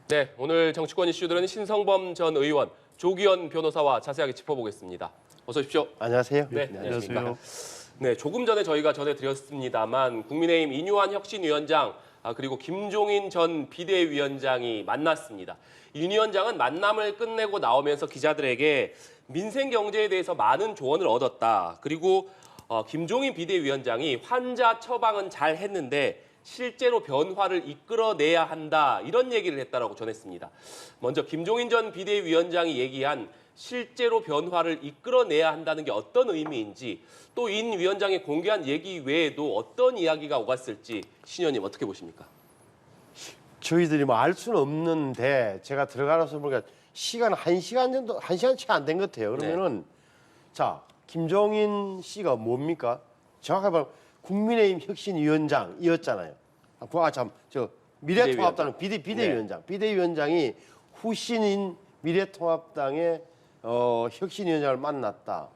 네, 오늘 정치권 이슈들은 신성범 전 의원, 조기현 변호사와 자세하게 짚어보겠습니다. 어서 오십시오. 안녕하세요. 네, 안녕하십니까. 안녕하세요. 네, 조금 전에 저희가 전해드렸습니다만 국민의힘 이뉴한 혁신위원장 그리고 김종인 전 비대위원장이 만났습니다. 이 위원장은 만남을 끝내고 나오면서 기자들에게 민생 경제에 대해서 많은 조언을 얻었다. 그리고 김종인 비대위원장이 환자 처방은 잘 했는데 실제로 변화를 이끌어내야 한다. 이런 얘기를 했다라고 전했습니다. 먼저 김종인 전 비대위원장이 얘기한 실제로 변화를 이끌어내야 한다는 게 어떤 의미인지 또 인 위원장이 공개한 얘기 외에도 어떤 이야기가 오갔을지 신 의원님 어떻게 보십니까? 저희들이 뭐 알 수는 없는데 제가 들어가서 보니까 시간 1시간 정도, 1시간 채 안 된 것 같아요. 그러면은 자, 김종인 씨가 뭡니까? 정확하게 말하면 국민의힘 혁신위원장이었잖아요. 미래통합당 비대위원장. 비대위원장이 후신인 미래통합당의 혁신위원장을 만났다.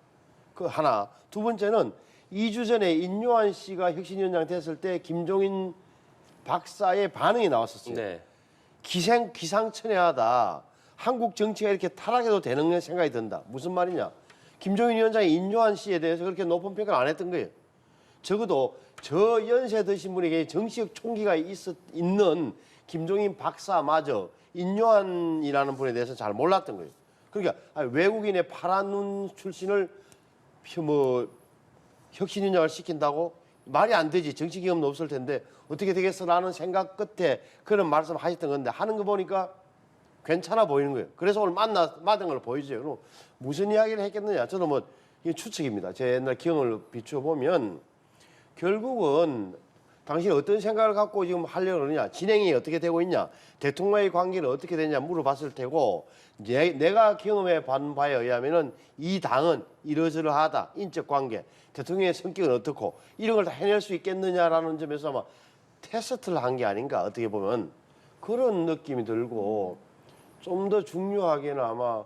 그 하나. 두 번째는 2주 전에 인요한 씨가 혁신위원장 됐을 때 김종인 박사의 반응이 나왔었어요. 네. 기상천외하다. 한국 정치가 이렇게 타락해도 되는 생각이 든다. 무슨 말이냐? 김종인 위원장이 인요한 씨에 대해서 그렇게 높은 평가를 안 했던 거예요. 적어도 저 연세 드신 분에게 정치적 총기가 있는 김종인 박사마저 인요한이라는 분에 대해서 잘 몰랐던 거예요. 그러니까 외국인의 파란 눈 출신을 혁신위원장을 시킨다고 말이 안 되지. 정치 경험도 없을 텐데 어떻게 되겠어라는 생각 끝에 그런 말씀을 하셨던 건데 하는 거 보니까 괜찮아 보이는 거예요. 그래서 오늘 만난 걸 보여줘요. 그럼 무슨 이야기를 했겠느냐? 저는 뭐 이게 추측입니다. 제 옛날 경험을 비추어 보면 결국은 당신이 어떤 생각을 갖고 지금 하려고 그러냐, 진행이 어떻게 되고 있냐, 대통령의 관계는 어떻게 되냐 물어봤을 테고 내가 경험해 본 바에 의하면은 이 당은 이러저러하다, 인적 관계, 대통령의 성격은 어떻고 이런 걸 다 해낼 수 있겠느냐라는 점에서 아마 테스트를 한 게 아닌가 어떻게 보면 그런 느낌이 들고 좀 더 중요하게는 아마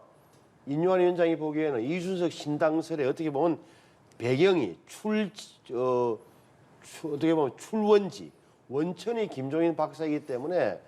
인요한 위원장이 보기에는 이준석 신당설에 어떻게 보면 배경이 어떻게 보면 출원지, 원천이 김종인 박사이기 때문에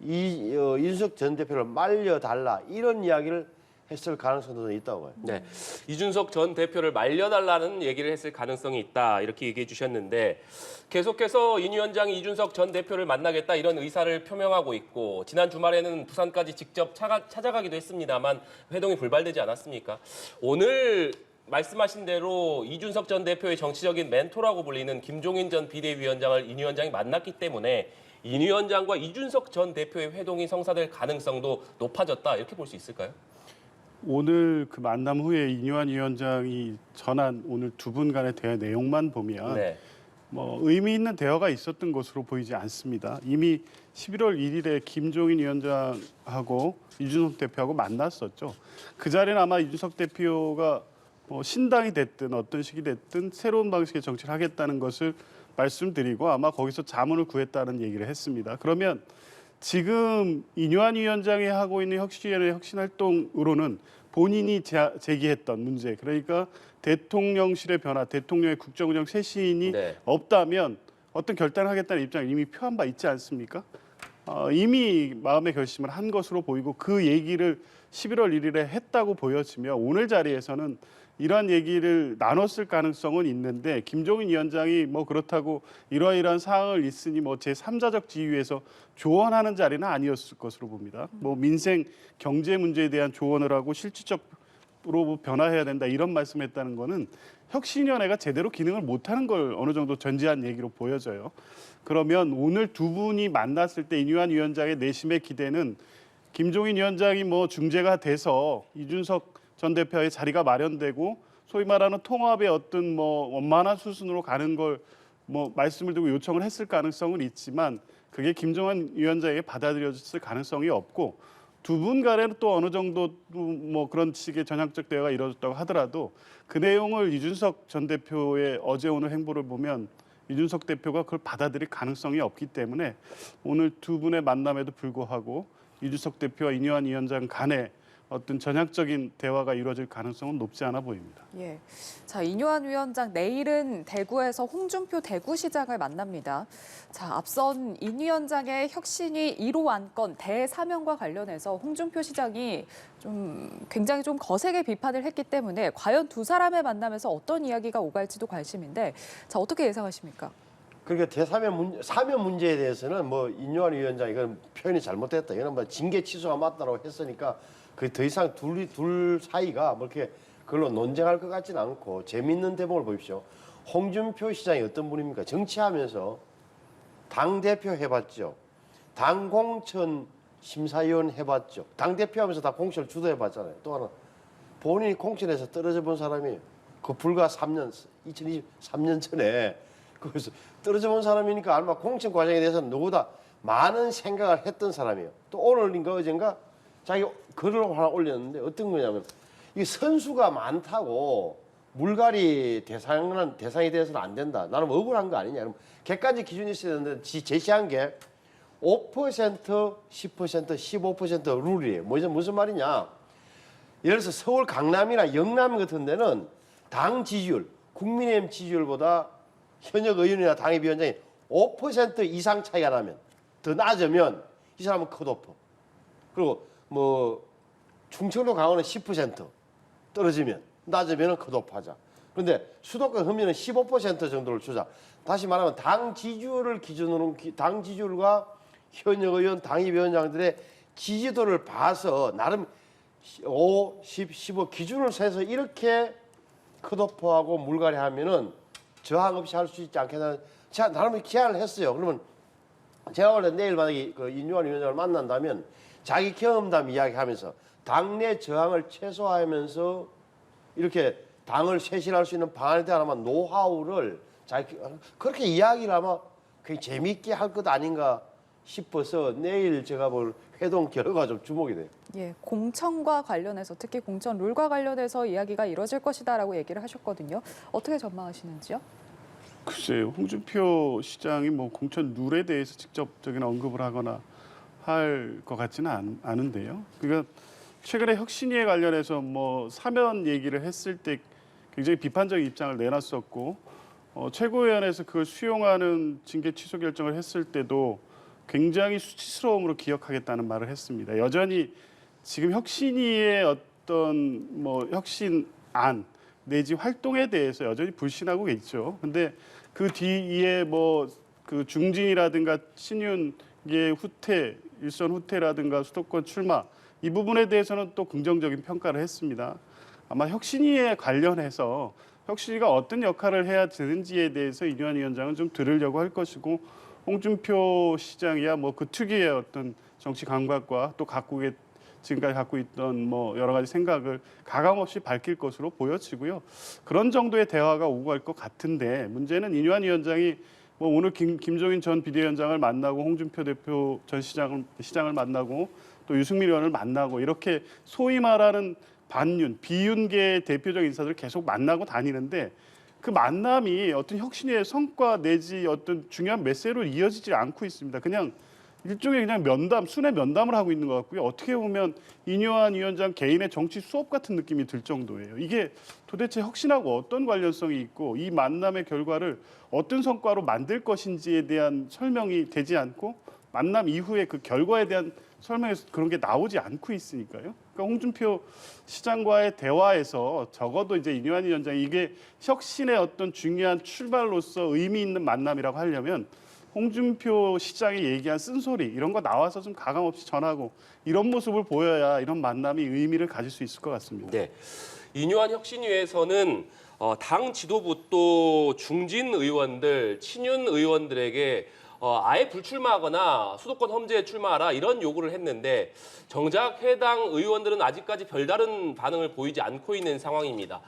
이준석 전 대표를 말려달라 이런 이야기를 했을 가능성도 있다고 봐요. 네, 이준석 전 대표를 말려달라는 얘기를 했을 가능성이 있다 이렇게 얘기해 주셨는데 계속해서 인 위원장이 이준석 전 대표를 만나겠다 이런 의사를 표명하고 있고 지난 주말에는 부산까지 직접 찾아가기도 했습니다만 회동이 불발되지 않았습니까? 오늘 말씀하신 대로 이준석 전 대표의 정치적인 멘토라고 불리는 김종인 전 비대위원장을 인 위원장이 만났기 때문에 인 위원장과 이준석 전 대표의 회동이 성사될 가능성도 높아졌다 이렇게 볼 수 있을까요? 오늘 그 만남 후에 인요한 위원장이 전한 오늘 두 분 간의 대화 내용만 보면 네. 뭐 의미 있는 대화가 있었던 것으로 보이지 않습니다. 이미 11월 1일에 김종인 위원장하고 이준석 대표하고 만났었죠. 그 자리는 아마 이준석 대표가 신당이 됐든 어떤 식이 됐든 새로운 방식의 정치를 하겠다는 것을 말씀드리고 아마 거기서 자문을 구했다는 얘기를 했습니다. 그러면 지금 인요한 위원장이 하고 있는 혁신위원회 혁신활동으로는 본인이 제기했던 문제, 그러니까 대통령실의 변화, 대통령의 국정운영 쇄신이 없다면 어떤 결단을 하겠다는 입장을 이미 표한 바 있지 않습니까? 이미 마음의 결심을 한 것으로 보이고 그 얘기를 11월 1일에 했다고 보여지며 오늘 자리에서는 이러한 얘기를 나눴을 가능성은 있는데 김종인 위원장이 뭐 그렇다고 이러이러한 사항을 있으니 뭐 제3자적 지위에서 조언하는 자리는 아니었을 것으로 봅니다. 뭐 민생 경제 문제에 대한 조언을 하고 실질적으로 변화해야 된다 이런 말씀했다는 거는 혁신위원회가 제대로 기능을 못하는 걸 어느 정도 전제한 얘기로 보여져요. 그러면 오늘 두 분이 만났을 때 인요한 위원장의 내심의 기대는 김종인 위원장이 뭐 중재가 돼서 이준석 전 대표의 자리가 마련되고 소위 말하는 통합의 어떤 뭐 원만한 수순으로 가는 걸 뭐 말씀을 드리고 요청을 했을 가능성은 있지만 그게 김종인 위원장에게 받아들여졌을 가능성이 없고 두 분 간에는 또 어느 정도 뭐 그런 식의 전향적 대화가 이루어졌다고 하더라도 그 내용을 이준석 전 대표의 어제 오늘 행보를 보면 이준석 대표가 그걸 받아들일 가능성이 없기 때문에 오늘 두 분의 만남에도 불구하고 이준석 대표와 인요한 위원장 간에 어떤 전향적인 대화가 이루어질 가능성은 높지 않아 보입니다. 예. 자, 이뇨한 위원장 내일은 대구에서 홍준표 대구시장을 만납니다. 자, 앞선 인 위원장의 혁신위 1호 안건 대사면과 관련해서 홍준표 시장이 굉장히 좀 거세게 비판을 했기 때문에 과연 두 사람의 만남에서 어떤 이야기가 오갈지도 관심인데, 자, 어떻게 예상하십니까? 그러니까 사면 문제에 대해서는 뭐 인요한 위원장 이건 표현이 잘못됐다. 이건 뭐 징계 취소가 맞다고 했으니까 그 더 이상 둘 사이가 뭐 이렇게 그걸로 논쟁할 것 같지는 않고 재밌는 대목을 보십시오. 홍준표 시장이 어떤 분입니까? 정치하면서 당 대표 해봤죠. 당 공천 심사위원 해봤죠. 당 대표하면서 다 공천을 주도해봤잖아요. 또 하나 본인이 공천에서 떨어져 본 사람이 그 불과 2023년 전에 그래서 떨어져 본 사람이니까 아마 공천 과정에 대해서는 누구보다 많은 생각을 했던 사람이에요. 또 오늘인가 어젠가 자기 글을 하나 올렸는데 어떤 거냐면 이 선수가 많다고 물갈이 대상이 돼서는 안 된다. 나는 억울한 거 아니냐. 그럼 객관적 기준이 있어야 되는데 제시한 게 5%, 10%, 15% 룰이에요. 무슨 말이냐. 예를 들어서 서울 강남이나 영남 같은 데는 당 지지율, 국민의힘 지지율보다 현역 의원이나 당협위원장이 5% 이상 차이가 나면 더 낮으면 이 사람은 컷오프. 그리고 뭐 충청도 강원은 10% 떨어지면 낮으면 컷오프하자. 그런데 수도권 흡면은 15% 정도를 주자. 다시 말하면 당 지지율을 기준으로 당 지지율과 현역 의원, 당협위원장들의 지지도를 봐서 나름 5, 10, 15 기준을 세서 이렇게 컷오프하고 물갈이하면은 저항 없이 할 수 있지 않겠나. 제가 나름 기한을 했어요. 그러면 제가 원래 내일 만약에 그 인유한 위원장을 만난다면 자기 경험담 이야기하면서 당내 저항을 최소화하면서 이렇게 당을 쇄신할 수 있는 방안에 대한 아마 노하우를 자기 그렇게 이야기를 아마 굉장히 재미있게 할 것 아닌가 싶어서 내일 제가 볼 회동 결과가 좀 주목이 돼요. 예, 공천과 관련해서 특히 공천 룰과 관련해서 이야기가 이뤄질 것이다라고 얘기를 하셨거든요. 어떻게 전망하시는지요? 글쎄요, 홍준표 시장이 뭐 공천 룰에 대해서 직접적인 언급을 하거나 할 것 같지는 않은데요. 그러니까 최근에 혁신위에 관련해서 뭐 사면 얘기를 했을 때 굉장히 비판적인 입장을 내놨었고 최고위원회에서 그걸 수용하는 징계 취소 결정을 했을 때도 굉장히 수치스러움으로 기억하겠다는 말을 했습니다. 여전히 지금 혁신위의 어떤 뭐 혁신안 내지 활동에 대해서 여전히 불신하고 있죠. 근데 그 뒤에 뭐 그 중진이라든가 신윤의 후퇴, 일선 후퇴라든가 수도권 출마 이 부분에 대해서는 또 긍정적인 평가를 했습니다. 아마 혁신위에 관련해서 혁신위가 어떤 역할을 해야 되는지에 대해서 이뇨한 위원장은 좀 들으려고 할 것이고 홍준표 시장이야 뭐 그 특유의 어떤 정치 감각과 또 지금까지 갖고 있던 뭐 여러 가지 생각을 가감없이 밝힐 것으로 보여지고요. 그런 정도의 대화가 오고 갈 것 같은데 문제는 이뇨한 위원장이 뭐 오늘 김종인 전 비대위원장을 만나고 홍준표 대표 전 시장을 만나고 또 유승민 의원을 만나고 이렇게 소위 말하는 반윤, 비윤계의 대표적 인사들을 계속 만나고 다니는데 그 만남이 어떤 혁신의 성과 내지 어떤 중요한 메시지로 이어지지 않고 있습니다. 그냥 일종의 그냥 면담, 순회 면담을 하고 있는 것 같고요. 어떻게 보면 이뇨한 위원장 개인의 정치 수업 같은 느낌이 들 정도예요. 이게 도대체 혁신하고 어떤 관련성이 있고 이 만남의 결과를 어떤 성과로 만들 것인지에 대한 설명이 되지 않고 만남 이후에 그 결과에 대한 설명에서 그런 게 나오지 않고 있으니까요. 그러니까 홍준표 시장과의 대화에서 적어도 이제 이뇨한 위원장이 이게 혁신의 어떤 중요한 출발로서 의미 있는 만남이라고 하려면 홍준표 시장이 얘기한 쓴소리 이런 거 나와서 좀 가감없이 전하고 이런 모습을 보여야 이런 만남이 의미를 가질 수 있을 것 같습니다. 네, 이뇨한 혁신위에서는 당 지도부 또 중진 의원들, 친윤 의원들에게 아예 불출마하거나 수도권 험지에 출마하라 이런 요구를 했는데 정작 해당 의원들은 아직까지 별다른 반응을 보이지 않고 있는 상황입니다.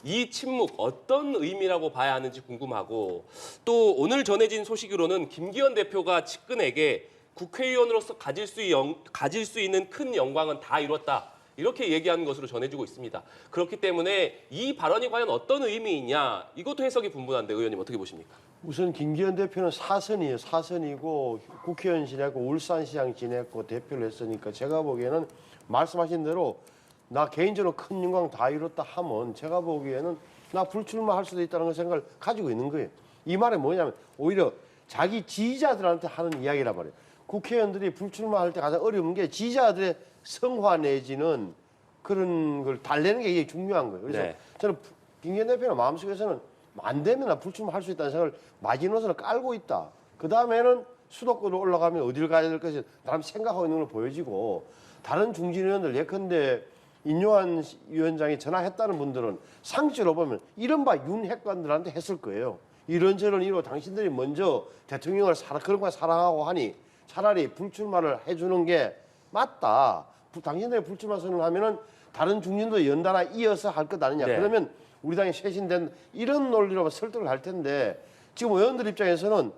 이 침묵 어떤 의미라고 봐야 하는지 궁금하고 또 오늘 전해진 소식으로는 김기현 대표가 측근에게 국회의원으로서 가질 수 있는 큰 영광은 다 이뤘다. 이렇게 얘기하는 것으로 전해지고 있습니다. 그렇기 때문에 이 발언이 과연 어떤 의미이냐 이것도 해석이 분분한데 의원님 어떻게 보십니까? 우선 김기현 대표는 사선이에요. 사선이고 국회의원 지냈고 울산시장 지냈고 대표를 했으니까 제가 보기에는 말씀하신 대로 나 개인적으로 큰 영광 다 이뤘다 하면 제가 보기에는 나 불출마할 수도 있다는 걸 생각을 가지고 있는 거예요. 이 말은 뭐냐면 오히려 자기 지지자들한테 하는 이야기란 말이에요. 국회의원들이 불출마할 때 가장 어려운 게 지지자들의 성화 내지는 그런 걸 달래는 게 이게 중요한 거예요. 그래서 네. 저는 김기현 대표는 마음속에서는 안 되면 나 불출마할 수 있다는 생각을 마지노선을 깔고 있다. 그 다음에는 수도권으로 올라가면 어디를 가야 될 것이 나름 생각하고 있는 걸 보여지고 다른 중진 의원들 예컨대 인요한 위원장이 전화했다는 분들은 상식으로 보면 이른바 윤핵관들한테 했을 거예요. 이런저런 이유로 당신들이 먼저 대통령을 그런 거 사랑하고 하니 차라리 불출마를 해주는 게 맞다. 당신들이 불출마 선언하면은 다른 중진도 연달아 이어서 할 것 아니냐. 네. 그러면 우리 당이 쇄신된 이런 논리로 설득을 할 텐데 지금 의원들 입장에서는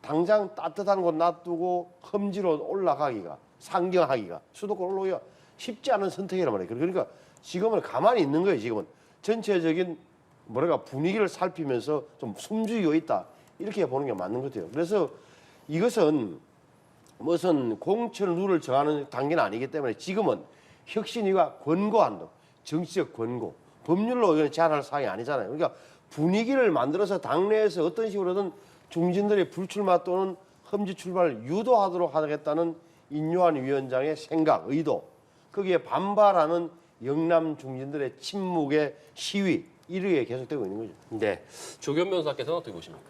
당장 따뜻한 곳 놔두고 험지로 올라가기가 상경하기가 수도권 올라오기가 쉽지 않은 선택이란 말이에요. 그러니까 지금은 가만히 있는 거예요. 지금은 전체적인 분위기를 살피면서 좀 숨죽이고 있다. 이렇게 보는 게 맞는 것 같아요. 그래서 이것은 무슨 공천 룰을 정하는 단계는 아니기 때문에 지금은 혁신위가 권고한다. 정치적 권고. 법률로 제한할 사항이 아니잖아요. 그러니까 분위기를 만들어서 당내에서 어떤 식으로든 중진들의 불출마 또는 험지 출마를 유도하도록 하겠다는 인요한 위원장의 생각, 의도. 거기에 반발하는 영남 중진들의 침묵의 시위. 이렇게 계속되고 있는 거죠. 네. 조규현 변호사께서는 어떻게 보십니까?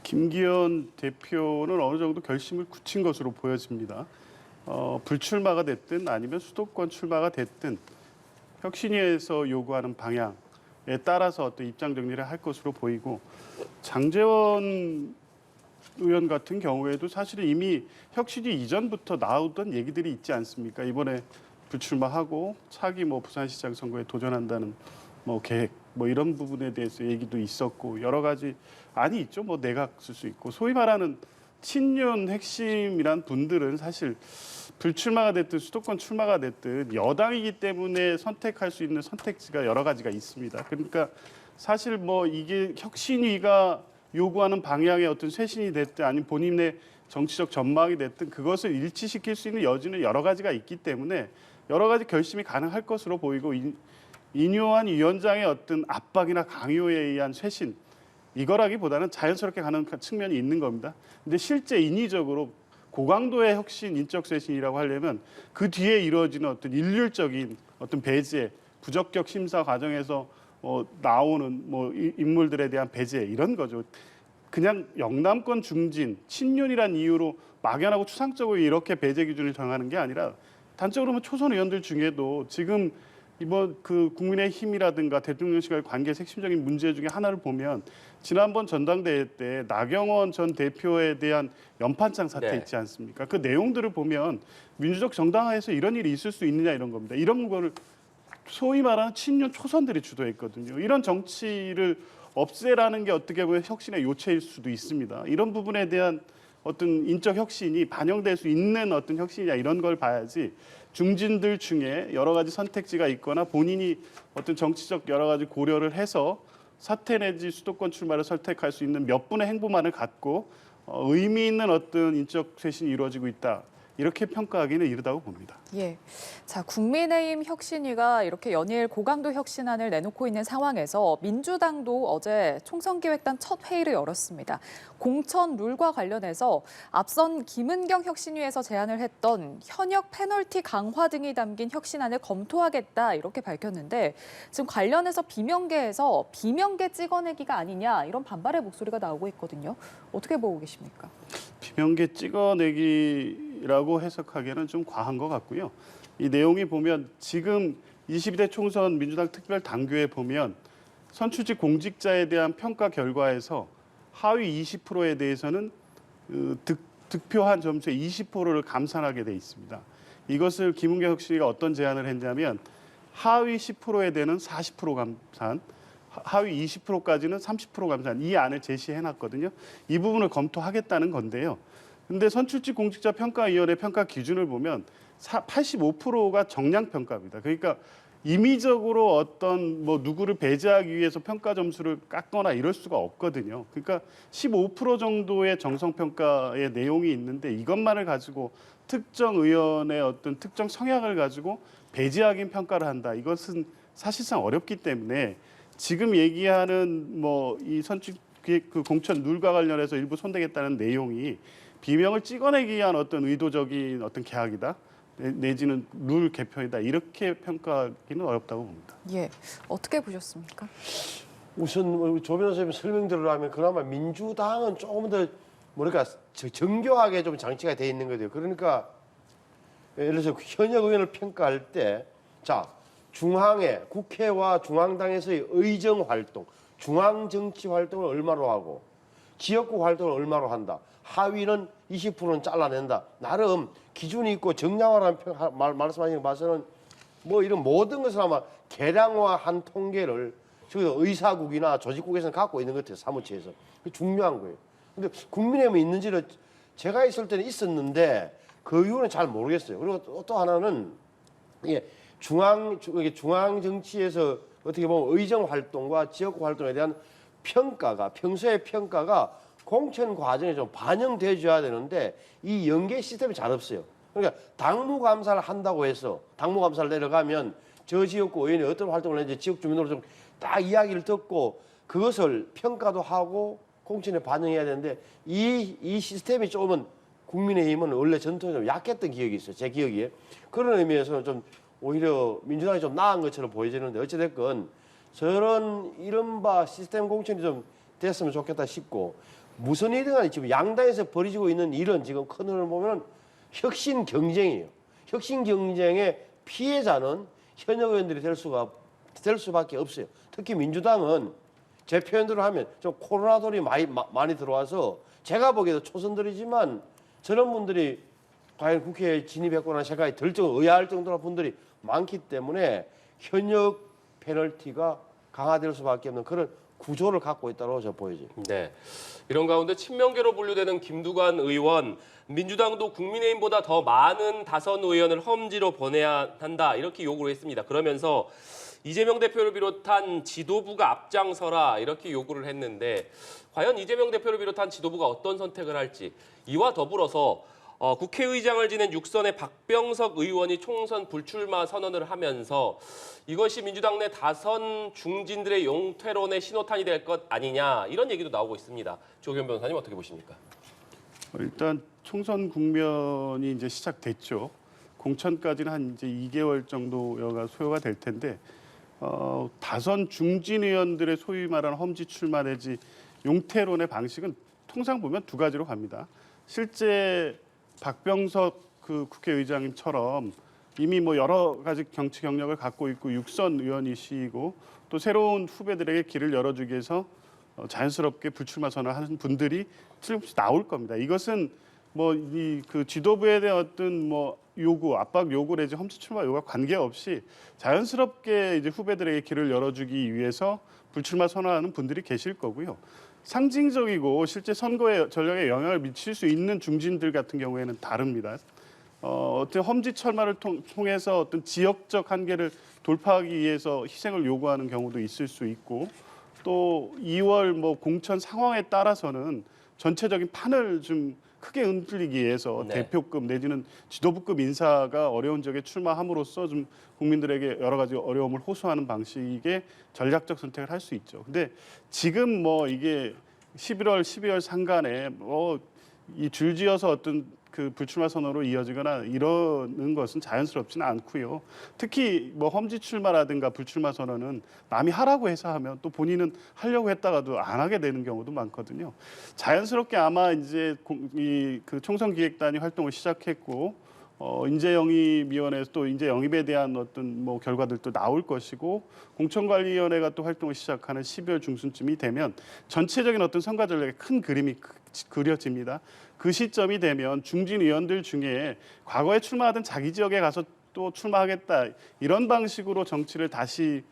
김기현 대표는 어느 정도 결심을 굳힌 것으로 보여집니다. 불출마가 됐든 아니면 수도권 출마가 됐든 혁신위에서 요구하는 방향에 따라서 어떤 입장 정리를 할 것으로 보이고 장제원 의원 같은 경우에도 사실은 이미 혁신위 이전부터 나오던 얘기들이 있지 않습니까? 이번에 불출마하고 차기 부산시장 선거에 도전한다는 계획 이런 부분에 대해서 얘기도 있었고 여러 가지 안이 있죠. 내각 쓸 수 있고 소위 말하는 친윤 핵심이란 분들은 사실 불출마가 됐든 수도권 출마가 됐든 여당이기 때문에 선택할 수 있는 선택지가 여러 가지가 있습니다. 그러니까 사실 이게 혁신위가 요구하는 방향의 어떤 쇄신이 됐든 아니면 본인의 정치적 전망이 됐든 그것을 일치시킬 수 있는 여지는 여러 가지가 있기 때문에 여러 가지 결심이 가능할 것으로 보이고 인요한 위원장의 어떤 압박이나 강요에 의한 쇄신 이거라기보다는 자연스럽게 가는 측면이 있는 겁니다. 근데 실제 인위적으로 고강도의 혁신, 인적 쇄신이라고 하려면 그 뒤에 이루어지는 어떤 일률적인 어떤 배제, 부적격 심사 과정에서 나오는 인물들에 대한 배제 이런 거죠. 그냥 영남권 중진, 친윤이란 이유로 막연하고 추상적으로 이렇게 배제 기준을 정하는 게 아니라 단적으로 보면 초선 의원들 중에도 지금 이번 국민의힘이라든가 대통령실과의 관계의 핵심적인 문제 중에 하나를 보면 지난번 전당대회 때 나경원 전 대표에 대한 연판장 사태 네. 있지 않습니까? 그 내용들을 보면 민주적 정당화에서 이런 일이 있을 수 있느냐 이런 겁니다. 이런 거를 소위 말하는 친윤 초선들이 주도했거든요. 이런 정치를 없애라는 게 어떻게 보면 혁신의 요체일 수도 있습니다. 이런 부분에 대한 어떤 인적 혁신이 반영될 수 있는 어떤 혁신이냐 이런 걸 봐야지 중진들 중에 여러 가지 선택지가 있거나 본인이 어떤 정치적 여러 가지 고려를 해서 사퇴 내지 수도권 출마를 선택할 수 있는 몇 분의 행보만을 갖고 의미 있는 어떤 인적 쇄신이 이루어지고 있다. 이렇게 평가하기는 이르다고 봅니다. 예. 자, 국민의힘 혁신위가 이렇게 연일 고강도 혁신안을 내놓고 있는 상황에서 민주당도 어제 총선기획단 첫 회의를 열었습니다. 공천 룰과 관련해서 앞선 김은경 혁신위에서 제안을 했던 현역 페널티 강화 등이 담긴 혁신안을 검토하겠다 이렇게 밝혔는데 지금 관련해서 비명계에서 비명계 찍어내기가 아니냐 이런 반발의 목소리가 나오고 있거든요. 어떻게 보고 계십니까? 비명계 찍어내기라고 해석하기에는 좀 과한 것 같고요. 이 내용이 보면 지금 22대 총선 민주당 특별 당규에 보면 선출직 공직자에 대한 평가 결과에서 하위 20%에 대해서는 득표한 점수의 20%를 감산하게 돼 있습니다. 이것을 김은경 혁신위가 어떤 제안을 했냐면 하위 10%에 대한 40% 감산, 하위 20%까지는 30% 감산 이 안을 제시해놨거든요. 이 부분을 검토하겠다는 건데요. 근데 선출직 공직자 평가위원회 평가 기준을 보면 85%가 정량 평가입니다. 그러니까 임의적으로 어떤 누구를 배제하기 위해서 평가 점수를 깎거나 이럴 수가 없거든요. 그러니까 15% 정도의 정성 평가의 내용이 있는데 이것만을 가지고 특정 의원의 어떤 특정 성향을 가지고 배제하긴 평가를 한다. 이것은 사실상 어렵기 때문에 지금 얘기하는 뭐 이 선출 그 공천 룰과 관련해서 일부 손대겠다는 내용이 비명을 찍어내기 위한 어떤 의도적인 어떤 계약이다. 내지는 룰 개편이다. 이렇게 평가하기는 어렵다고 봅니다. 예, 어떻게 보셨습니까? 우선 조 변호사님 설명대로라면 그나마 민주당은 조금 더 뭐랄까 정교하게 좀 장치가 돼 있는 거죠. 그러니까 예를 들어서 현역 의원을 평가할 때 자 중앙에 국회와 중앙당에서의 의정 활동, 중앙 정치 활동을 얼마로 하고 지역구 활동을 얼마로 한다. 하위는 20%는 잘라낸다. 나름 기준이 있고 정량화라는 말씀하시는 거 봐서는 뭐 이런 모든 것을 아마 계량화한 통계를 저기 의사국이나 조직국에서는 갖고 있는 것 같아요. 사무처에서. 그게 중요한 거예요. 근데 국민의힘에 있는지를 제가 있을 때는 있었는데 그 이유는 잘 모르겠어요. 그리고 또 하나는 이게 중앙 정치에서 어떻게 보면 의정 활동과 지역 활동에 대한 평가가 평소의 평가가 공천 과정에 좀 반영돼줘야 되는데 이 연계 시스템이 잘 없어요. 그러니까 당무 감사를 한다고 해서 당무 감사를 내려가면 저 지역구 의원이 어떤 활동을 했는지 지역 주민으로 좀 딱 이야기를 듣고 그것을 평가도 하고 공천에 반영해야 되는데 이 시스템이 조금은 국민의힘은 원래 전통적으로 약했던 기억이 있어요. 제 기억에. 그런 의미에서는 좀 오히려 민주당이 좀 나은 것처럼 보여지는데 어찌됐건 저런 이른바 시스템 공천이 좀 됐으면 좋겠다 싶고 무슨 일이든 간에 지금 양당에서 벌어지고 있는 이런 지금 큰 흐름을 보면 혁신 경쟁이에요. 혁신 경쟁의 피해자는 현역 의원들이 될 수밖에 없어요. 특히 민주당은 제 표현대로 하면 좀 코로나 돌이 많이 들어와서 제가 보기에도 초선들이지만 저런 분들이 과연 국회에 진입했거나 생각이 들 정도 의아할 정도로 분들이 많기 때문에 현역 페널티가 강화될 수밖에 없는 그런 구조를 갖고 있다고 저 보여져요. 네. 이런 가운데 친명계로 분류되는 김두관 의원, 민주당도 국민의힘보다 더 많은 다선 의원을 험지로 보내야 한다 이렇게 요구를 했습니다. 그러면서 이재명 대표를 비롯한 지도부가 앞장서라 이렇게 요구를 했는데 과연 이재명 대표를 비롯한 지도부가 어떤 선택을 할지 이와 더불어서 국회의장을 지낸 6선의 박병석 의원이 총선 불출마 선언을 하면서 이것이 민주당 내 다선 중진들의 용퇴론의 신호탄이 될 것 아니냐 이런 얘기도 나오고 있습니다. 조규현 변호사님 어떻게 보십니까? 일단 총선 국면이 이제 시작됐죠. 공천까지는 한 이제 2개월 정도가 소요가 될 텐데 다선 중진 의원들의 소위 말하는 험지 출마 내지 용태론의 방식은 통상 보면 두 가지로 갑니다. 실제 박병석 그 국회의장님처럼 이미 뭐 여러 가지 정치 경력을 갖고 있고 6선 의원이시고 또 새로운 후배들에게 길을 열어주기 위해서 자연스럽게 불출마 선언하는 분들이 틀림없이 나올 겁니다. 이것은 뭐 이 그 지도부에 대한 어떤 뭐 요구, 압박 요구 내지 험지 출마 요구와 관계없이 자연스럽게 이제 후배들에게 길을 열어주기 위해서 불출마 선언하는 분들이 계실 거고요. 상징적이고 실제 선거의 전략에 영향을 미칠 수 있는 중진들 같은 경우에는 다릅니다. 어떤 험지 출마를 통해서 어떤 지역적 한계를 돌파하기 위해서 희생을 요구하는 경우도 있을 수 있고 또 2월 뭐 공천 상황에 따라서는 전체적인 판을 좀 크게 흔들리기 위해서 네. 대표급 내지는 지도부급 인사가 어려운 적에 출마함으로써 좀 국민들에게 여러 가지 어려움을 호소하는 방식의 전략적 선택을 할 수 있죠. 근데 지금 뭐 이게 11월, 12월 상간에 뭐 이 줄지어서 어떤 그 불출마 선언으로 이어지거나 이러는 것은 자연스럽지는 않고요. 특히 뭐 험지 출마라든가 불출마 선언은 남이 하라고 해서 하면 또 본인은 하려고 했다가도 안 하게 되는 경우도 많거든요. 자연스럽게 아마 이제 그 총선기획단이 활동을 시작했고 인재영입위원회에서 또 인재영입에 대한 어떤 뭐 결과들도 나올 것이고 공천관리위원회가 또 활동을 시작하는 12월 중순쯤이 되면 전체적인 어떤 선거 전략의 큰 그림이 그려집니다. 그 시점이 되면 중진 의원들 중에 과거에 출마하던 자기 지역에 가서 또 출마하겠다 이런 방식으로 정치를 다시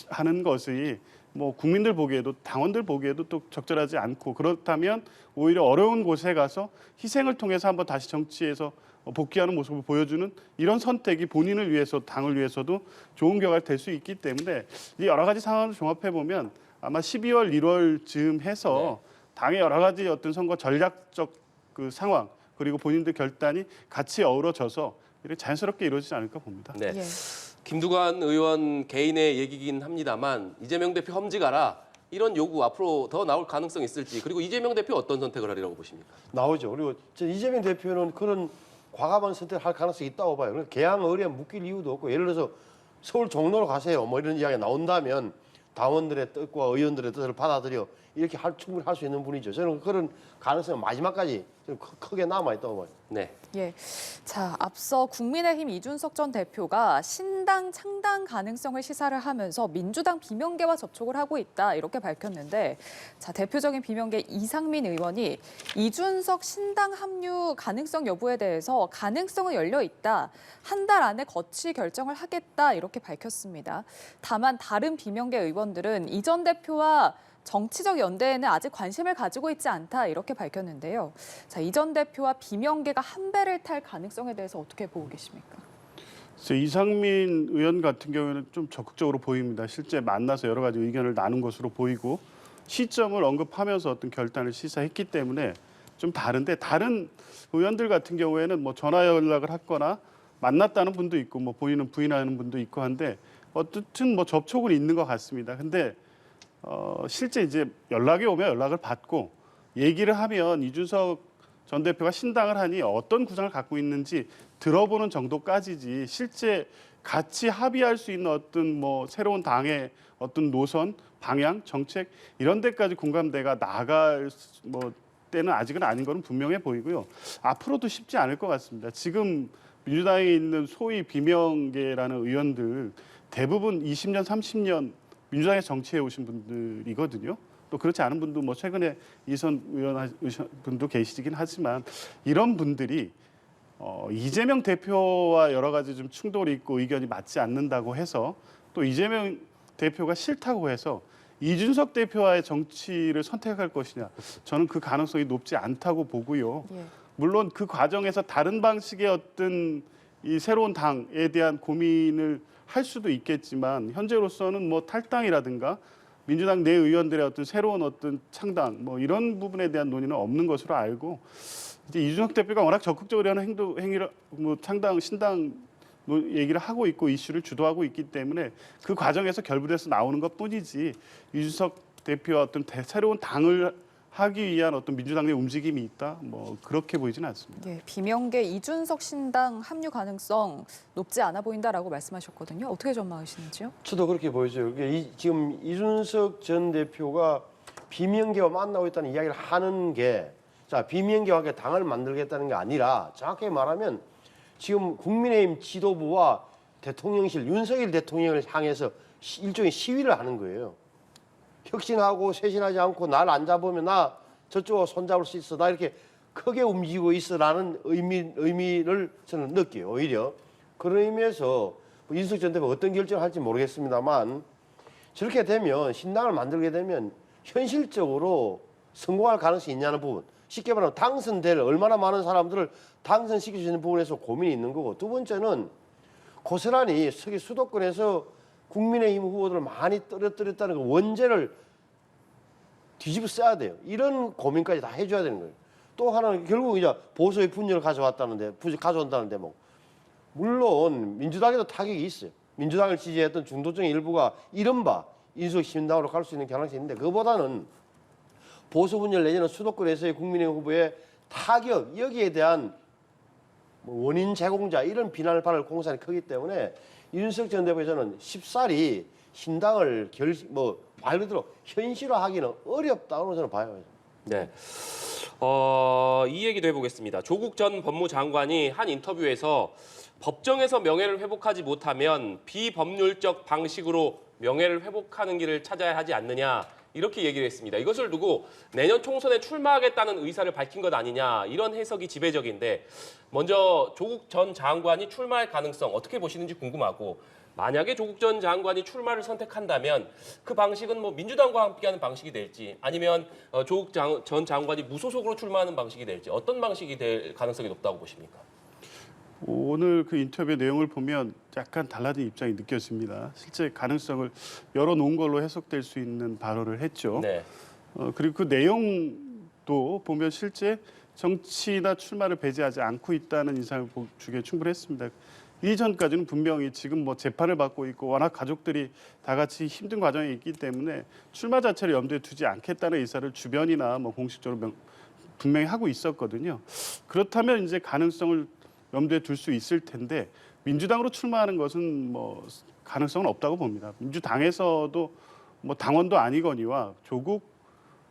하는 것이 뭐 국민들 보기에도 당원들 보기에도 또 적절하지 않고 그렇다면 오히려 어려운 곳에 가서 희생을 통해서 한번 다시 정치에서 복귀하는 모습을 보여주는 이런 선택이 본인을 위해서 당을 위해서도 좋은 결과가 될 수 있기 때문에 이 여러 가지 상황을 종합해 보면 아마 12월 1월쯤 해서 당의 여러 가지 어떤 선거 전략적 그 상황 그리고 본인들 결단이 같이 어우러져서 이렇게 자연스럽게 이루어지지 않을까 봅니다. 네. 예. 김두관 의원 개인의 얘기긴 합니다만 이재명 대표 험지가라 이런 요구 앞으로 더 나올 가능성이 있을지 그리고 이재명 대표 어떤 선택을 하리라고 보십니까? 나오죠. 그리고 저 이재명 대표는 그런 과감한 선택을 할 가능성이 있다고 봐요. 그래서 개항 의뢰에 묶일 이유도 없고 예를 들어서 서울 종로로 가세요. 뭐 이런 이야기가 나온다면 당원들의 뜻과 의원들의 뜻을 받아들여 이렇게 충분히 할 수 있는 분이죠. 저는 그런 가능성은 마지막까지 좀 크게 남아 있다고 봐요. 네. 예. 자, 앞서 국민의힘 이준석 전 대표가 신당 창당 가능성을 시사를 하면서 민주당 비명계와 접촉을 하고 있다 이렇게 밝혔는데 자, 대표적인 비명계 이상민 의원이 이준석 신당 합류 가능성 여부에 대해서 가능성은 열려 있다. 한 달 안에 거치 결정을 하겠다 이렇게 밝혔습니다. 다만 다른 비명계 의원들은 이 전 대표와 정치적 연대에는 아직 관심을 가지고 있지 않다 이렇게 밝혔는데요. 자, 이 전 대표와 비명계가 한 배를 탈 가능성에 대해서 어떻게 보고 계십니까? 이상민 의원 같은 경우에는 좀 적극적으로 보입니다. 실제 만나서 여러 가지 의견을 나눈 것으로 보이고 시점을 언급하면서 어떤 결단을 시사했기 때문에 좀 다른데 다른 의원들 같은 경우에는 뭐 전화 연락을 했거나 만났다는 분도 있고 뭐 본인은 부인하는 분도 있고 한데 어쨌든 뭐 접촉은 있는 것 같습니다. 근데 실제 이제 연락이 오면 연락을 받고 얘기를 하면 이준석 전 대표가 신당을 하니 어떤 구상을 갖고 있는지 들어보는 정도까지지 실제 같이 합의할 수 있는 어떤 뭐 새로운 당의 어떤 노선, 방향, 정책 이런 데까지 공감대가 나갈 뭐 때는 아직은 아닌 거는 분명해 보이고요. 앞으로도 쉽지 않을 것 같습니다. 지금 민주당에 있는 소위 비명계라는 의원들 대부분 20년, 30년 민주당에 정치해 오신 분들이거든요. 또 그렇지 않은 분도 뭐 최근에 이선 의원 분도 계시긴 하지만 이런 분들이 이재명 대표와 여러 가지 좀 충돌이 있고 의견이 맞지 않는다고 해서 또 이재명 대표가 싫다고 해서 이준석 대표와의 정치를 선택할 것이냐 저는 그 가능성이 높지 않다고 보고요. 예. 물론 그 과정에서 다른 방식의 어떤 이 새로운 당에 대한 고민을 할 수도 있겠지만 현재로서는 뭐 탈당이라든가 민주당 내 의원들의 어떤 새로운 어떤 창당 뭐 이런 부분에 대한 논의는 없는 것으로 알고 이제 이준석 대표가 워낙 적극적으로 하는 행위를 뭐 창당 신당 얘기를 하고 있고 이슈를 주도하고 있기 때문에 그 과정에서 결부돼서 나오는 것뿐이지 이준석 대표와 어떤 새로운 당을 하기 위한 어떤 민주당 내 움직임이 있다 뭐 그렇게 보이지는 않습니다. 예, 비명계 이준석 신당 합류 가능성 높지 않아 보인다라고 말씀하셨거든요. 어떻게 전망하시는지요? 저도 그렇게 보여져요. 지금 이준석 전 대표가 비명계와 만나고 있다는 이야기를 하는 게 자, 비명계와 함께 당을 만들겠다는 게 아니라 정확하게 말하면 지금 국민의힘 지도부와 대통령실 윤석열 대통령을 향해서 일종의 시위를 하는 거예요. 혁신하고 쇄신하지 않고 날 안 잡으면 나 저쪽으로 손잡을 수 있어. 나 이렇게 크게 움직이고 있어라는 의미를 저는 느껴요. 오히려 그런 의미에서 이준석 전 대표가 어떤 결정을 할지 모르겠습니다만 저렇게 되면 신당을 만들게 되면 현실적으로 성공할 가능성이 있냐는 부분. 쉽게 말하면 당선될 얼마나 많은 사람들을 당선시킬 수 있는 부분에서 고민이 있는 거고 두 번째는 고스란히 특히 수도권에서 국민의힘 후보들을 많이 떨어뜨렸다는 그 원죄를 뒤집어 써야 돼요. 이런 고민까지 다 해줘야 되는 거예요. 또 하나는 결국 이제 보수의 분열을 가져온다는데 뭐 물론 민주당에도 타격이 있어요. 민주당을 지지했던 중도층의 일부가 이른바 인수위 신당으로 갈 수 있는 가능성이 있는데 그보다는 보수 분열 내지는 수도권에서의 국민의힘 후보의 타격 여기에 대한 원인 제공자 이런 비난을 받을 공산이 크기 때문에 이준석 전 대표에서는 쉽사리 신당을 말 그대로 현실화하기는 어렵다고 저는 봐요. 네. 이 얘기도 해보겠습니다. 조국 전 법무장관이 한 인터뷰에서 법정에서 명예를 회복하지 못하면 비법률적 방식으로 명예를 회복하는 길을 찾아야 하지 않느냐 이렇게 얘기를 했습니다. 이것을 두고 내년 총선에 출마하겠다는 의사를 밝힌 것 아니냐 이런 해석이 지배적인데 먼저 조국 전 장관이 출마할 가능성 어떻게 보시는지 궁금하고 만약에 조국 전 장관이 출마를 선택한다면 그 방식은 뭐 민주당과 함께하는 방식이 될지 아니면 조국 전 장관이 무소속으로 출마하는 방식이 될지 어떤 방식이 될 가능성이 높다고 보십니까? 오늘 그 인터뷰 내용을 보면 약간 달라진 입장이 느껴집니다. 실제 가능성을 열어놓은 걸로 해석될 수 있는 발언을 했죠. 네. 그리고 그 내용도 보면 실제 정치나 출마를 배제하지 않고 있다는 인상을 주기에 충분했습니다. 이전까지는 분명히 지금 뭐 재판을 받고 있고 워낙 가족들이 다 같이 힘든 과정에 있기 때문에 출마 자체를 염두에 두지 않겠다는 의사를 주변이나 뭐 공식적으로 분명히 하고 있었거든요. 그렇다면 이제 가능성을 염두에 둘 수 있을 텐데 민주당으로 출마하는 것은 뭐 가능성은 없다고 봅니다. 민주당에서도 뭐 당원도 아니거니와 조국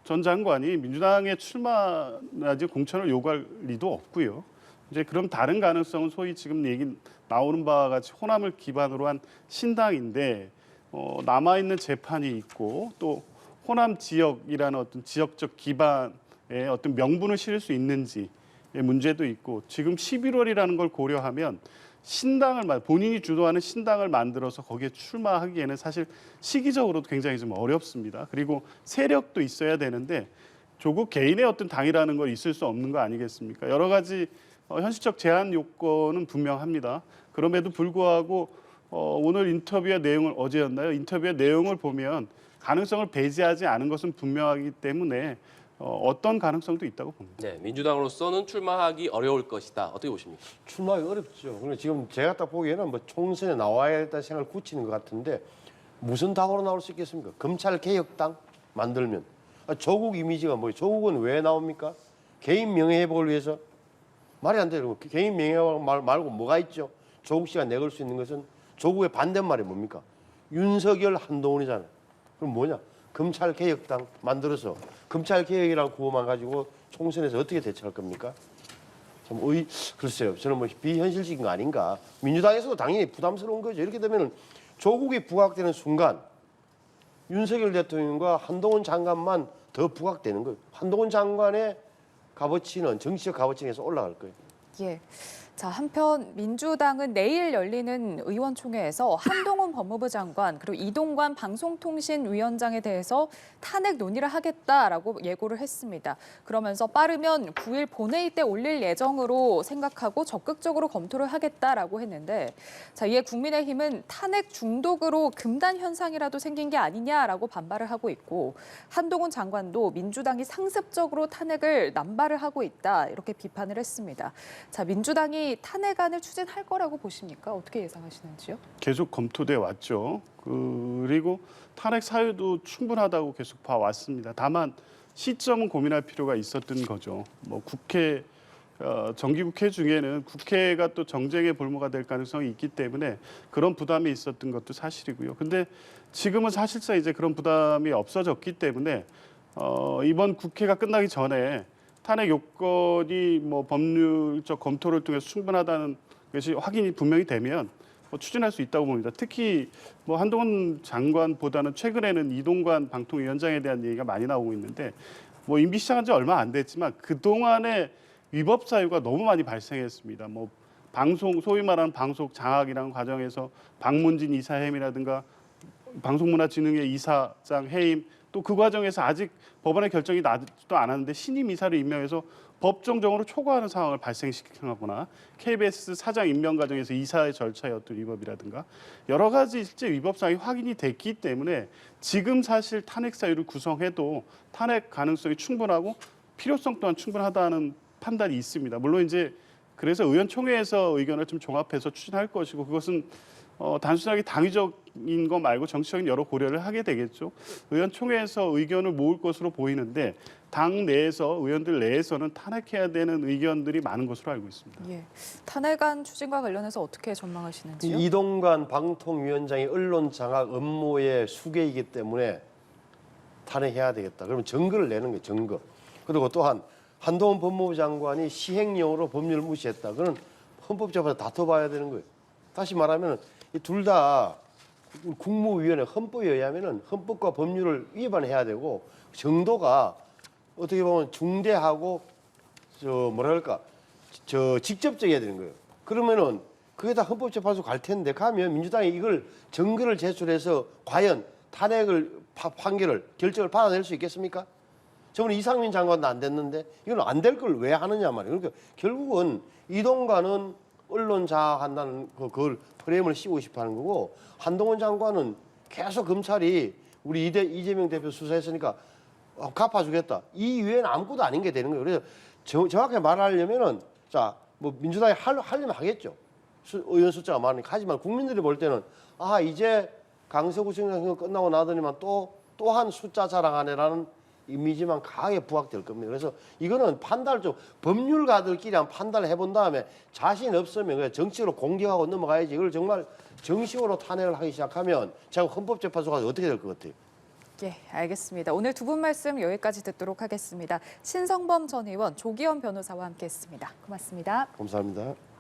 전 장관이 민주당에 출마라든지 공천을 요구할 리도 없고요. 이제 그럼 다른 가능성은 소위 지금 얘기 나오는 바와 같이 호남을 기반으로 한 신당인데 남아 있는 재판이 있고 또 호남 지역이라는 어떤 지역적 기반의 어떤 명분을 실을 수 있는지의 문제도 있고 지금 11월이라는 걸 고려하면 본인이 주도하는 신당을 만들어서 거기에 출마하기에는 사실 시기적으로도 굉장히 좀 어렵습니다. 그리고 세력도 있어야 되는데 조국 개인의 어떤 당이라는 걸 있을 수 없는 거 아니겠습니까? 여러 가지 현실적 제한 요건은 분명합니다. 그럼에도 불구하고 오늘 인터뷰의 내용을 어제였나요? 인터뷰의 내용을 보면 가능성을 배제하지 않은 것은 분명하기 때문에 어떤 가능성도 있다고 봅니다. 네, 민주당으로서는 출마하기 어려울 것이다. 어떻게 보십니까? 출마하기 어렵죠. 근데 지금 제가 딱 보기에는 뭐 총선에 나와야겠다는 생각을 굳히는 것 같은데 무슨 당으로 나올 수 있겠습니까? 검찰개혁당 만들면 조국 이미지가 뭐예요? 조국은 왜 나옵니까? 개인 명예회복을 위해서? 말이 안 돼요. 개인 명예회복 말고 뭐가 있죠? 조국 씨가 내걸 수 있는 것은 조국의 반대말이 뭡니까? 윤석열 한동훈이잖아요. 그럼 뭐냐? 검찰개혁당 만들어서 검찰개혁이라는 구호만 가지고 총선에서 어떻게 대처할 겁니까? 참 글쎄요. 저는 뭐 비현실적인 거 아닌가. 민주당에서도 당연히 부담스러운 거죠. 이렇게 되면 조국이 부각되는 순간 윤석열 대통령과 한동훈 장관만 더 부각되는 거예요. 한동훈 장관의 값어치는 정치적 값어치에서 올라갈 거예요. 예. 자, 한편 민주당은 내일 열리는 의원총회에서 한동훈 법무부 장관 그리고 이동관 방송통신위원장에 대해서 탄핵 논의를 하겠다라고 예고를 했습니다. 그러면서 빠르면 9일 본회의 때 올릴 예정으로 생각하고 적극적으로 검토를 하겠다라고 했는데 자, 이에 국민의힘은 탄핵 중독으로 금단 현상이라도 생긴 게 아니냐라고 반발을 하고 있고 한동훈 장관도 민주당이 상습적으로 탄핵을 남발을 하고 있다 이렇게 비판을 했습니다. 자, 민주당이 탄핵안을 추진할 거라고 보십니까? 어떻게 예상하시는지요? 계속 검토돼 왔죠. 그리고 탄핵 사유도 충분하다고 계속 봐왔습니다. 다만 시점은 고민할 필요가 있었던 거죠. 뭐 국회 정기국회 중에는 국회가 또 정쟁의 볼모가 될 가능성이 있기 때문에 그런 부담이 있었던 것도 사실이고요. 근데 지금은 사실상 이제 그런 부담이 없어졌기 때문에 이번 국회가 끝나기 전에 탄핵 요건이 뭐 법률적 검토를 통해서 충분하다는 것이 확인이 분명히 되면 추진할 수 있다고 봅니다. 특히 뭐 한동훈 장관보다는 최근에는 이동관 방통위원장에 대한 얘기가 많이 나오고 있는데 뭐 임기 시작한 지 얼마 안 됐지만 그 동안에 위법 사유가 너무 많이 발생했습니다. 뭐 방송 소위 말하는 방송 장악이라는 과정에서 박문진 이사 해임이라든가 방송문화진흥회 이사장 해임 또 그 과정에서 아직 법원의 결정이 나지도 않았는데 신임 이사를 임명해서 법정적으로 초과하는 상황을 발생시키거나 KBS 사장 임명 과정에서 이사의 절차의 어떤 위법이라든가 여러 가지 실제 위법 사항이 확인이 됐기 때문에 지금 사실 탄핵 사유를 구성해도 탄핵 가능성이 충분하고 필요성 또한 충분하다는 판단이 있습니다. 물론 이제 그래서 의원총회에서 의견을 좀 종합해서 추진할 것이고 그것은 단순하게 당위적인 거 말고 정치적인 여러 고려를 하게 되겠죠. 의원총회에서 의견을 모을 것으로 보이는데 당 내에서 의원들 내에서는 탄핵해야 되는 의견들이 많은 것으로 알고 있습니다. 예. 탄핵안 추진과 관련해서 어떻게 전망하시는지요? 이동관 방통위원장이 언론 장악 업무의 수괴이기 때문에 탄핵해야 되겠다. 그러면 증거를 내는 거예요. 증거. 그리고 또한 한동훈 법무부 장관이 시행령으로 법률을 무시했다. 그건 헌법재판에서 다퉈봐야 되는 거예요. 다시 말하면 이 둘 다 국무위원회 헌법에 의하면은 헌법과 법률을 위반해야 되고 정도가 어떻게 보면 중대하고 직접적이어야 되는 거예요. 그러면은 그게 다 헌법재판소 갈 텐데 가면 민주당이 이걸 증거를 제출해서 과연 탄핵을 결정을 받아낼 수 있겠습니까? 저번에 이상민 장관도 안 됐는데 이건 안 될 걸 왜 하느냐 말이에요. 그러니까 결국은 이동관은 언론 장악한다는 그걸 프레임을 씌우고 싶어하는 거고 한동훈 장관은 계속 검찰이 우리 이재명 대표 수사했으니까 갚아주겠다. 이 이외에는 아무것도 아닌 게 되는 거예요. 그래서 정확하게 말하려면은 자, 뭐 민주당이 하려면 하겠죠. 의원 숫자가 많으니까. 하지만 국민들이 볼 때는 아, 이제 강서구청장 선거 끝나고 나더니만 또 한 숫자 자랑하네라는 이미지만 강하게 부각될 겁니다. 그래서 이거는 판단을 좀 법률가들끼리 한 판단을 해본 다음에 자신 없으면 그냥 정치로 공격하고 넘어가야지. 이걸 정말 정식으로 탄핵을 하기 시작하면 제가 헌법재판소가 어떻게 될 것 같아요? 예, 알겠습니다. 오늘 두 분 말씀 여기까지 듣도록 하겠습니다. 신성범 전 의원, 조기현 변호사와 함께했습니다. 고맙습니다. 감사합니다.